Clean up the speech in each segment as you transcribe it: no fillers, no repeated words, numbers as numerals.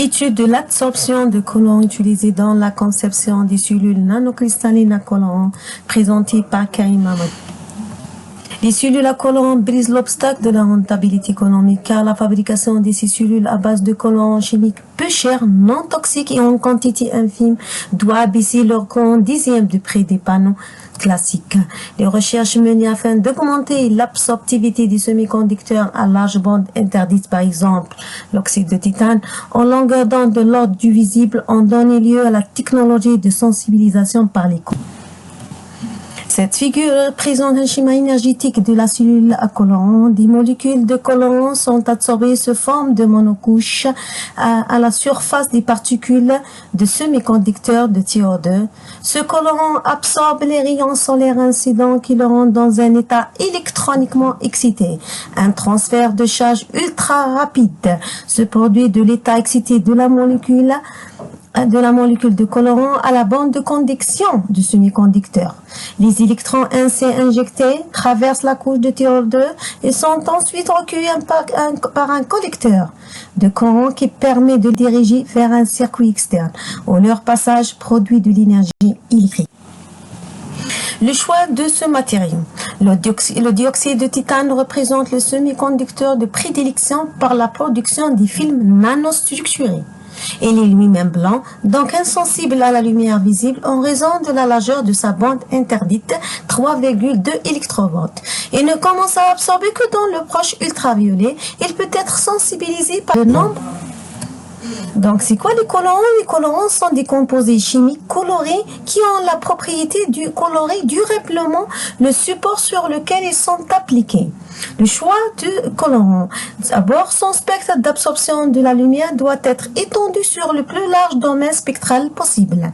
Étude de l'absorption de colorants utilisée dans la conception des cellules nanocristallines à colorants présentée par Karim Amadou. Les cellules à colorants brisent l'obstacle de la rentabilité économique car la fabrication de ces cellules à base de colorants chimiques peu chers, non toxiques et en quantité infime doit abaisser leur coût en dixième du prix des panneaux classiques. Les recherches menées afin d'augmenter l'absorptivité des semi-conducteurs à large bande interdite, par exemple l'oxyde de titane, en longueur d'onde de l'ordre du visible, ont donné lieu à la technologie de sensibilisation par les coups. Cette figure représente un schéma énergétique de la cellule à colorant. Des molécules de colorant sont absorbées sous forme de monocouches à la surface des particules de semi-conducteurs de TiO2. Ce colorant absorbe les rayons solaires incidents qui le rendent dans un état électroniquement excité. Un transfert de charge ultra rapide se produit de l'état excité de la molécule de colorant à la bande de conduction du semi-conducteur. Les électrons ainsi injectés traversent la couche de TiO2 et sont ensuite recueillis par un collecteur de courant qui permet de diriger vers un circuit externe où leur passage produit de l'énergie électrique. Le choix de ce matériau. Le dioxyde de titane représente le semi-conducteur de prédilection par la production des films nanostructurés. Il est lui-même blanc, donc insensible à la lumière visible en raison de la largeur de sa bande interdite, 3,2 électrovolts. Il ne commence à absorber que dans le proche ultraviolet. Il peut être sensibilisé par le nombre. Donc, c'est quoi les colorants? Les colorants sont des composés chimiques colorés qui ont la propriété de colorer durablement le support sur lequel ils sont appliqués. Le choix du colorant. D'abord, son spectre d'absorption de la lumière doit être étendu sur le plus large domaine spectral possible.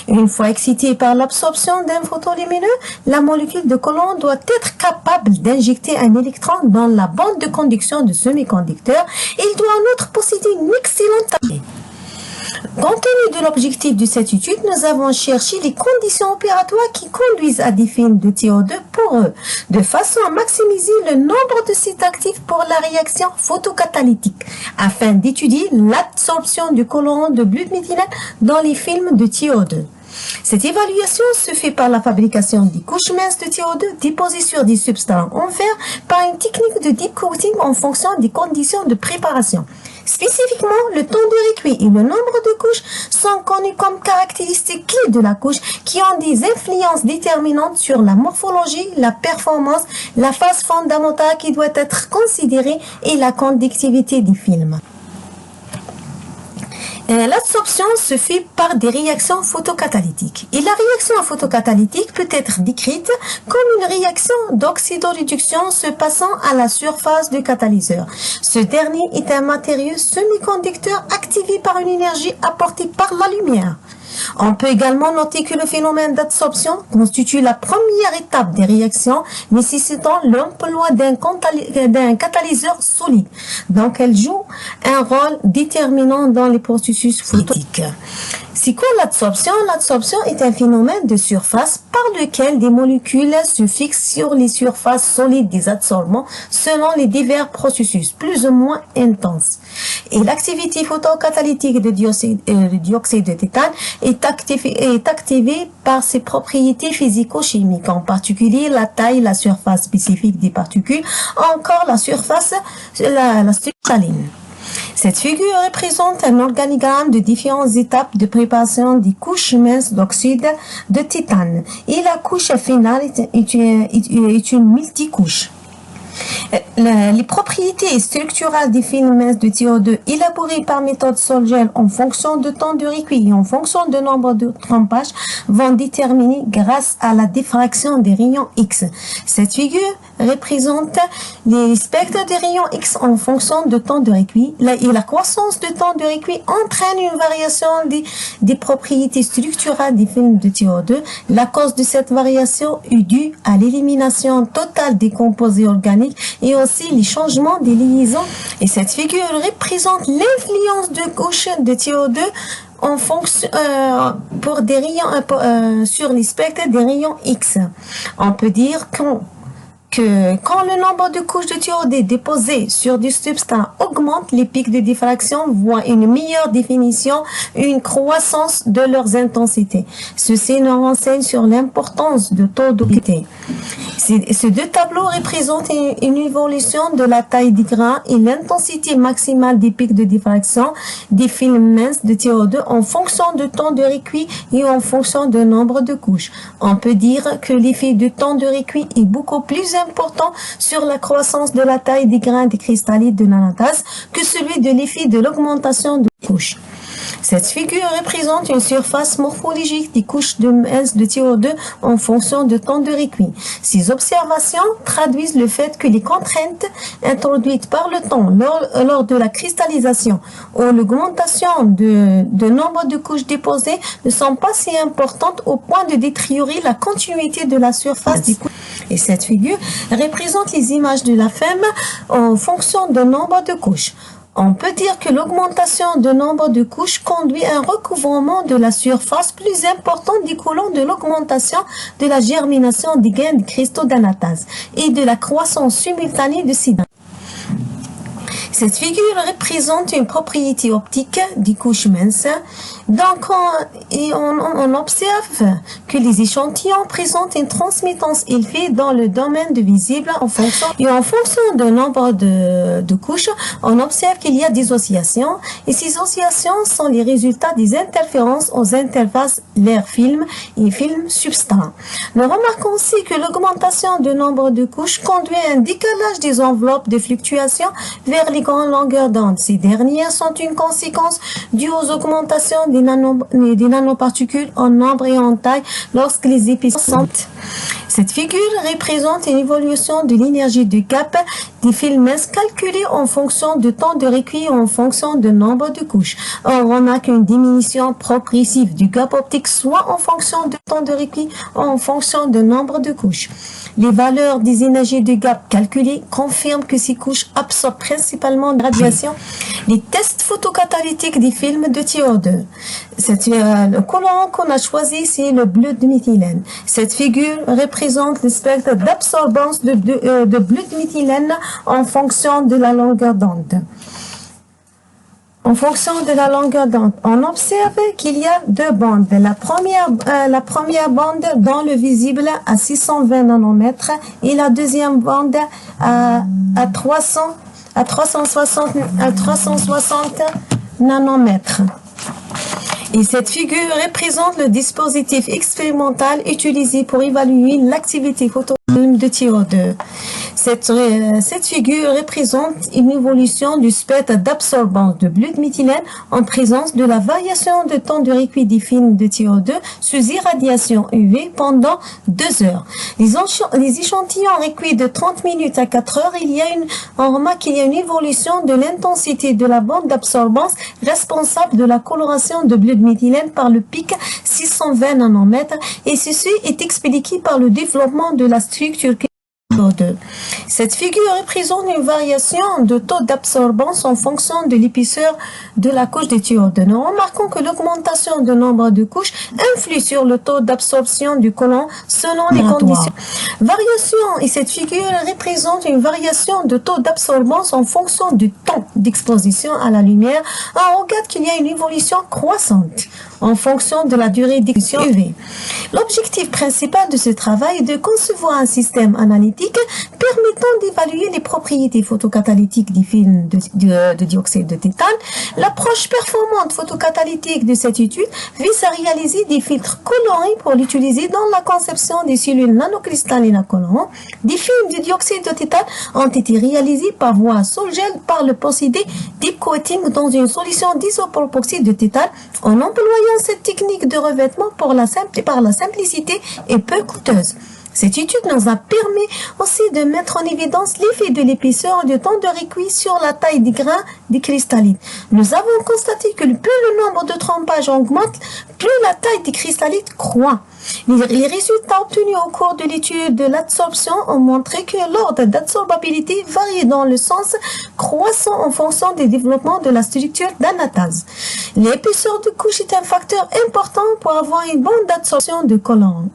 Une fois excité par l'absorption d'un photolumineux, la molécule de colorant doit être capable d'injecter un électron dans la bande de conduction du semi-conducteur. Il doit en outre posséder une excellente taille. Compte tenu de l'objectif de cette étude, nous avons cherché les conditions opératoires qui conduisent à des films de TiO2 poreux, de façon à maximiser le nombre de sites actifs pour la réaction photocatalytique, afin d'étudier l'absorption du colorant de gluméthylène dans les films de TiO2. Cette évaluation se fait par la fabrication des couches minces de TiO2 déposées sur des substrats en fer par une technique de deep coating en fonction des conditions de préparation. Spécifiquement, le temps de recueil et le nombre de couches sont connus comme caractéristiques clés de la couche qui ont des influences déterminantes sur la morphologie, la performance, la phase fondamentale qui doit être considérée et la conductivité des films. L'absorption se fait par des réactions photocatalytiques. Et la réaction photocatalytique peut être décrite comme une réaction d'oxydoréduction se passant à la surface du catalyseur. Ce dernier est un matériau semi-conducteur activé par une énergie apportée par la lumière. On peut également noter que le phénomène d'absorption constitue la première étape des réactions nécessitant l'emploi d'un catalyseur solide. Donc, elle joue un rôle déterminant dans les processus photovoltaïques. C'est quoi l'absorption? L'absorption est un phénomène de surface par lequel des molécules se fixent sur les surfaces solides des adsorbants selon les divers processus plus ou moins intenses. Et l'activité photocatalytique du dioxyde de titane est activée par ses propriétés physico-chimiques, en particulier la taille, la surface spécifique des particules, encore la surface, la structure saline. Cette figure représente un organigramme de différentes étapes de préparation des couches minces d'oxyde de titane. Et la couche finale est une multicouche. Les propriétés structurales des films minces de TiO2 élaborées par méthode sol-gel en fonction de temps de recueil et en fonction de nombre de trempages vont déterminer grâce à la diffraction des rayons X. Cette figure représente les spectres des rayons X en fonction de temps de recueil et la croissance de temps de recueil entraîne une variation des propriétés structurales des films de TiO2. La cause de cette variation est due à l'élimination totale des composés organiques et aussi les changements des liaisons. Et cette figure représente l'influence de couches de TiO2 en fonction pour des rayons sur les spectres des rayons X. On peut dire que quand le nombre de couches de thyroïde déposées sur du substrat augmente, les pics de diffraction voient une meilleure définition et une croissance de leurs intensités. Ceci nous renseigne sur l'importance du taux d'opacité. Ces deux tableaux représentent une évolution de la taille des grains et l'intensité maximale des pics de diffraction des films minces de thyroïde en fonction du temps de recuit et en fonction du nombre de couches. On peut dire que l'effet du temps de recuit est beaucoup plus important sur la croissance de la taille des grains de cristallites de nanatase que celui de l'effet de l'augmentation de couches. Cette figure représente une surface morphologique des couches de mince de thyroïde en fonction du temps de recuit. Ces observations traduisent le fait que les contraintes introduites par le temps lors de la cristallisation ou l'augmentation de nombre de couches déposées ne sont pas si importantes au point de détériorer la continuité de la surface des couches. Et cette figure représente les images de la femme en fonction du nombre de couches. On peut dire que l'augmentation de nombre de couches conduit à un recouvrement de la surface plus important découlant de l'augmentation de la germination des grains de cristaux d'anatase et de la croissance simultanée de ces grains. Cette figure représente une propriété optique des couches minces. Donc, on observe que les échantillons présentent une transmittance élevée dans le domaine de visible en fonction du nombre de couches. On observe qu'il y a des oscillations et ces oscillations sont les résultats des interférences aux interfaces l'air-film et film-substrat. Nous remarquons aussi que l'augmentation du nombre de couches conduit à un décalage des enveloppes de fluctuation vers les grandes longueurs d'onde. Ces dernières sont une conséquence due aux augmentations des nanoparticules en nombre et en taille lorsque les épaisseurs sont. Cette figure représente une évolution de l'énergie de gap des films minces calculée en fonction du temps de recuit et en fonction du nombre de couches. On remarque une diminution progressive du gap optique soit en fonction du temps de recuit ou en fonction du nombre de couches. Les valeurs des énergies de gap calculées confirment que ces couches absorbent principalement de radiation. Les tests photocatalytiques des films de thyroïde. Le colorant qu'on a choisi, c'est le bleu de méthylène. Cette figure représente le spectre d'absorbance de bleu de méthylène en fonction de la longueur d'onde. En fonction de la longueur d'onde, on observe qu'il y a deux bandes. La première bande dans le visible à 620 nanomètres et la deuxième bande à 360 nanomètres. Et cette figure représente le dispositif expérimental utilisé pour évaluer l'activité photofilm de thyroïde. Cette figure représente une évolution du spectre d'absorbance de bleu de méthylène en présence de la variation de temps de recuit des films de thyroïde sous irradiation UV pendant 2 heures. Les échantillons recuits de 30 minutes à 4 heures, on remarque qu'il y a une évolution de l'intensité de la bande d'absorbance responsable de la coloration de bleu de méthylène par le pic 620 nanomètres et ceci est expliqué par le développement de la structure. Cette figure représente une variation de taux d'absorbance en fonction de l'épaisseur de la couche de thyroïde. Nous remarquons que l'augmentation du nombre de couches influe sur le taux d'absorption du côlon selon les conditions. Et cette figure représente une variation de taux d'absorbance en fonction du temps d'exposition à la lumière. On regarde qu'il y a une évolution croissante en fonction de la durée d'exposition UV. L'objectif principal de ce travail est de concevoir un système analytique permettant d'évaluer les propriétés photocatalytiques des films de dioxyde de tétane. L'approche performante photocatalytique de cette étude vise à réaliser des filtres colorés pour l'utiliser dans la conception des cellules nanocristallines à colorants. Des films de dioxyde de tétane ont été réalisés par voie sol-gel par le procédé deep coating dans une solution d'isopropoxyde de tétane en employant cette technique de revêtement par la simplicité et peu coûteuse. Cette étude nous a permis aussi de mettre en évidence l'effet de l'épaisseur du temps de recuit sur la taille des grains des cristallites. Nous avons constaté que plus le nombre de trempages augmente, plus la taille des cristallites croît. Les résultats obtenus au cours de l'étude de l'absorption ont montré que l'ordre d'absorbabilité varie dans le sens croissant en fonction du développement de la structure d'anatase. L'épaisseur de couche est un facteur important pour avoir une bonne absorption de colorant.